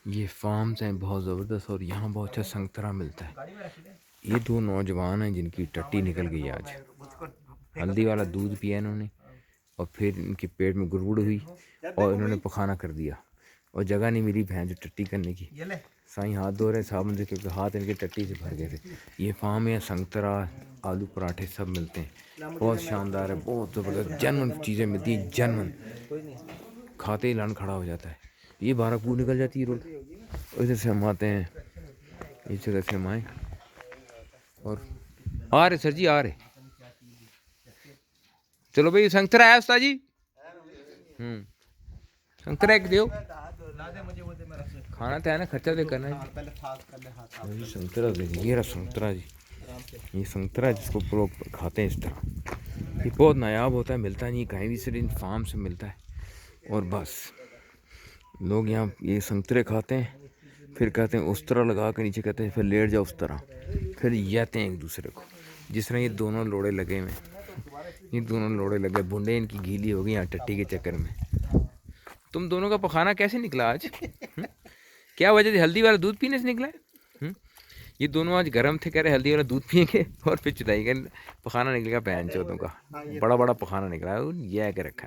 ये फार्म्स हैं बहुत ज़बरदस्त और यहाँ बहुत अच्छा संतरा मिलता है। ये दो नौजवान हैं जिनकी टट्टी निकल गई आज। हल्दी वाला दूध पिया इन्होंने और फिर इनके पेट में गुड़गुड़ हुई और इन्होंने पखाना कर दिया और जगह नहीं मिली भैंस टट्टी करने की। साईं हाथ धो रहे साबुन से क्योंकि हाथ इनके टट्टी से भर गए थे। ये फार्म है, संतरा आलू पराठे सब मिलते हैं। बहुत शानदार है, बहुत ज़बरदस्त जेन्युइन चीज़ें मिलती हैं, जेन्युइन। खाते ही लान खड़ा हो जाता है। ये बाराकपूर निकल जाती है रोड। इधर से हम आते हैं, इस जगह से हम आए और आ रहे सर जी आ रहे। चलो भाई संतरा है उस्ताद जी। संतरा एक दो खाना तो है ना, खर्चा तो करना है। संतरा देखिए, ये रहा संतरा जी। ये संतरा जिसको लोग खाते हैं इस तरह। ये बहुत नायाब होता है, मिलता नहीं कहीं भी, सिर्फ इन फार्म से मिलता है। और बस लोग यहाँ ये संतरे खाते हैं, फिर कहते हैं उस तरह लगा के नीचे कहते हैं फिर लेट जाओ उस तरह, फिर याते हैं एक दूसरे को। जिस तरह ये दोनों लोड़े लगे हुए, ये दोनों लोड़े लगे, बूंदे इनकी गीली हो गई यहाँ टट्टी के चक्कर में। तुम दोनों का पखाना कैसे निकला आज? क्या वजह थी? हल्दी वाला दूध पीने से निकला है? ये दोनों आज गर्म थे, कह रहे हल्दी वाला दूध पियेंगे और फिर चुदाई कर पखाना निकलेगा बहन चौधों का। बड़ा बड़ा पखाना निकला है, ये आके रखा है।